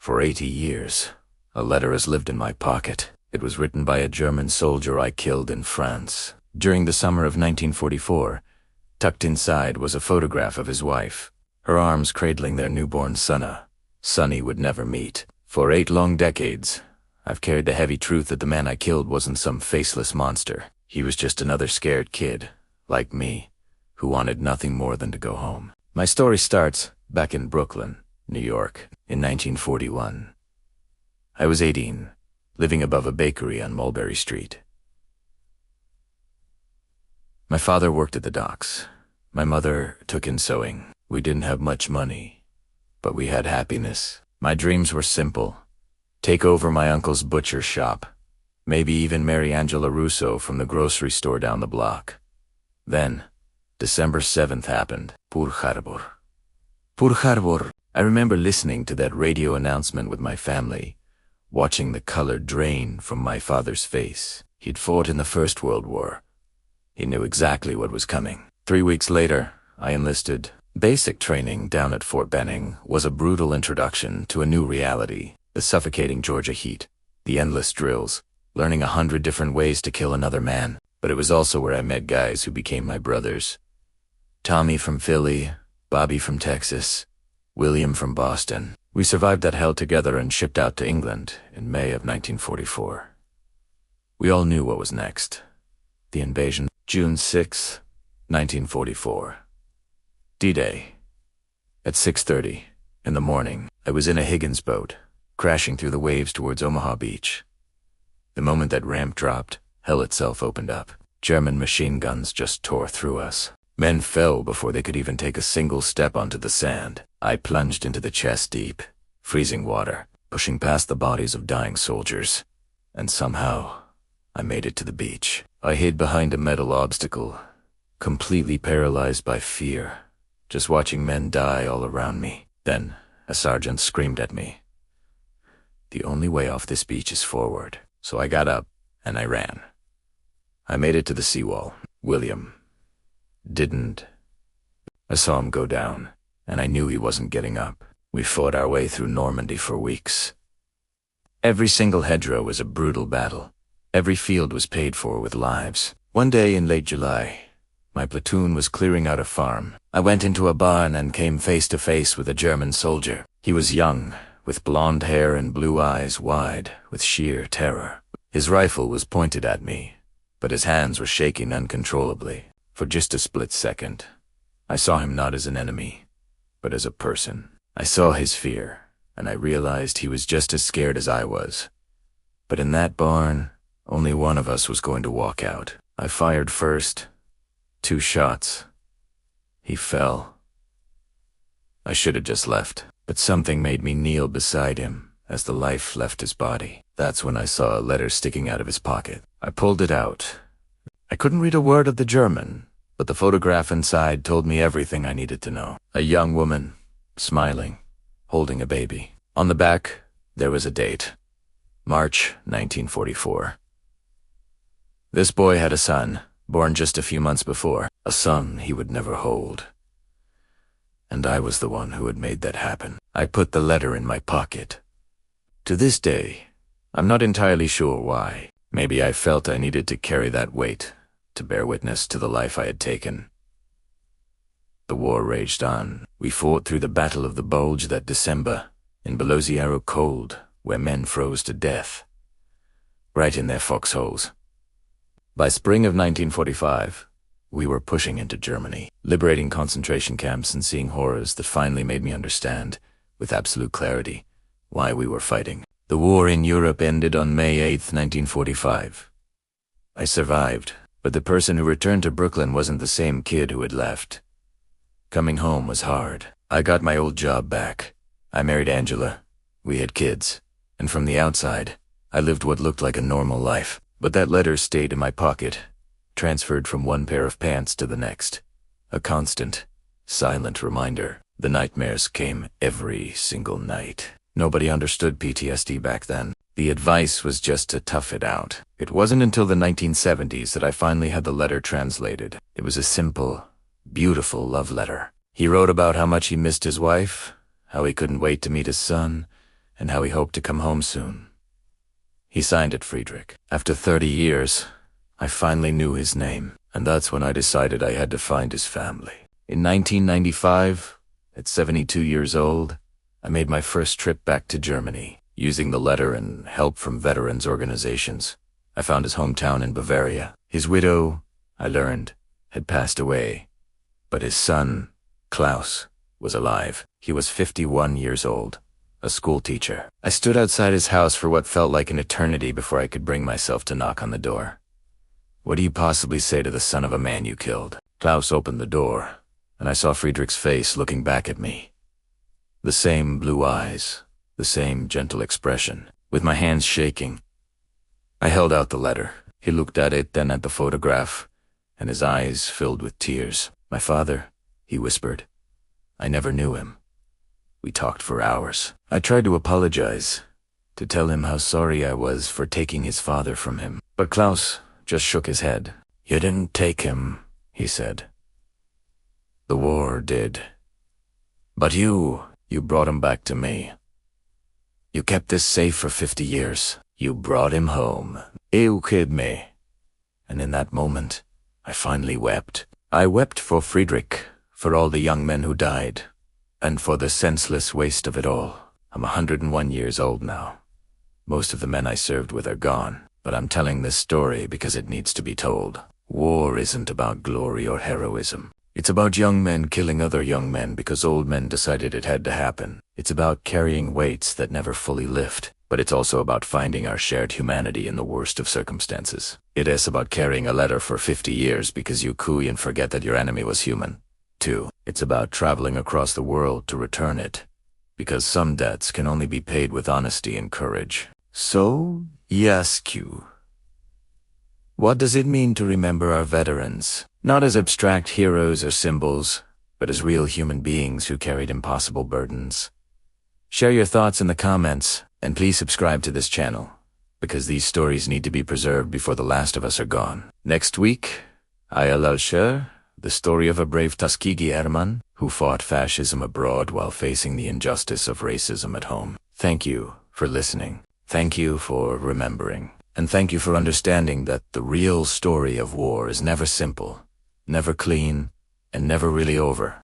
For 80 years, a letter has lived in my pocket. It was written by a German soldier I killed in France. During the summer of 1944, tucked inside was a photograph of his wife, her arms cradling their newborn son he would never meet. For 8 long decades, I've carried the heavy truth that the man I killed wasn't some faceless monster. He was just another scared kid, like me, who wanted nothing more than to go home. My story starts back in Brooklyn, New York, in 1941. I was 18, living above a bakery on Mulberry Street. My father worked at the docks. My mother took in sewing. We didn't have much money, but we had happiness. My dreams were simple. Take over my uncle's butcher shop. Maybe even marry Angela Russo from the grocery store down the block. Then, December 7th happened. Pearl Harbor. Pearl Harbor. I remember listening to that radio announcement with my family, watching the color drain from my father's face. He'd fought in the First World War. He knew exactly what was coming. 3 weeks later, I enlisted. Basic training down at Fort Benning was a brutal introduction to a new reality, the suffocating Georgia heat, the endless drills, learning 100 different ways to kill another man. But it was also where I met guys who became my brothers. Tommy from Philly, Bobby from Texas, William from Boston. We survived that hell together and shipped out to England in May of 1944. We all knew what was next. The invasion. June 6, 1944. D-Day. At 6:30 in the morning, I was in a Higgins boat, crashing through the waves towards Omaha Beach. The moment that ramp dropped, hell itself opened up. German machine guns just tore through us. Men fell before they could even take a single step onto the sand. I plunged into the chest-deep, freezing water, pushing past the bodies of dying soldiers. And somehow, I made it to the beach. I hid behind a metal obstacle, completely paralyzed by fear, just watching men die all around me. Then, a sergeant screamed at me. The only way off this beach is forward. So I got up, and I ran. I made it to the seawall. William didn't. I saw him go down, and I knew he wasn't getting up. We fought our way through Normandy for weeks. Every single hedgerow was a brutal battle. Every field was paid for with lives. One day in late July, my platoon was clearing out a farm. I went into a barn and came face to face with a German soldier. He was young, with blonde hair and blue eyes wide with sheer terror. His rifle was pointed at me, but his hands were shaking uncontrollably. For just a split second, I saw him not as an enemy, but as a person. I saw his fear, and I realized he was just as scared as I was. But in that barn, only one of us was going to walk out. I fired first. 2 shots. He fell. I should have just left, but something made me kneel beside him as the life left his body. That's when I saw a letter sticking out of his pocket. I pulled it out. I couldn't read a word of the German, but the photograph inside told me everything I needed to know. A young woman, smiling, holding a baby. On the back, there was a date. March 1944. This boy had a son, born just a few months before, a son he would never hold. And I was the one who had made that happen. I put the letter in my pocket. To this day, I'm not entirely sure why. Maybe I felt I needed to carry that weight, to bear witness to the life I had taken. The war raged on. We fought through the Battle of the Bulge that December, in below zero cold, where men froze to death, right in their foxholes. By spring of 1945, we were pushing into Germany, liberating concentration camps and seeing horrors that finally made me understand, with absolute clarity, why we were fighting. The war in Europe ended on May 8, 1945. I survived, but the person who returned to Brooklyn wasn't the same kid who had left. Coming home was hard. I got my old job back. I married Angela. We had kids. And from the outside, I lived what looked like a normal life. But that letter stayed in my pocket, transferred from one pair of pants to the next. A constant, silent reminder. The nightmares came every single night. Nobody understood PTSD back then. The advice was just to tough it out. It wasn't until the 1970s that I finally had the letter translated. It was a simple, beautiful love letter. He wrote about how much he missed his wife, how he couldn't wait to meet his son, and how he hoped to come home soon. He signed it Friedrich. After 30 years, I finally knew his name, and that's when I decided I had to find his family. In 1995, at 72 years old, I made my first trip back to Germany. Using the letter and help from veterans organizations, I found his hometown in Bavaria. His widow, I learned, had passed away, but his son, Klaus, was alive. He was 51 years old, a school teacher. I stood outside his house for what felt like an eternity before I could bring myself to knock on the door. What do you possibly say to the son of a man you killed? Klaus opened the door, and I saw Friedrich's face looking back at me. The same blue eyes, the same gentle expression. With my hands shaking, I held out the letter. He looked at it, then at the photograph, and his eyes filled with tears. My father, he whispered. I never knew him. We talked for hours. I tried to apologize, to tell him how sorry I was for taking his father from him. But Klaus just shook his head. You didn't take him, he said. The war did. But you brought him back to me. You kept this safe for 50 years. You brought him home. You killed me. And in that moment, I finally wept. I wept for Friedrich, for all the young men who died, and for the senseless waste of it all. I'm 101 years old now. Most of the men I served with are gone, but I'm telling this story because it needs to be told. War isn't about glory or heroism. It's about young men killing other young men because old men decided it had to happen. It's about carrying weights that never fully lift, but it's also about finding our shared humanity in the worst of circumstances. It is about carrying a letter for 50 years because you cooey and forget that your enemy was human. 2. It's about traveling across the world to return it, because some debts can only be paid with honesty and courage. So, yes, Q. What does it mean to remember our veterans? Not as abstract heroes or symbols, but as real human beings who carried impossible burdens. Share your thoughts in the comments, and please subscribe to this channel, because these stories need to be preserved before the last of us are gone. Next week, I'll share the story of a brave Tuskegee Airman who fought fascism abroad while facing the injustice of racism at home. Thank you for listening. Thank you for remembering. And thank you for understanding that the real story of war is never simple, never clean, and never really over.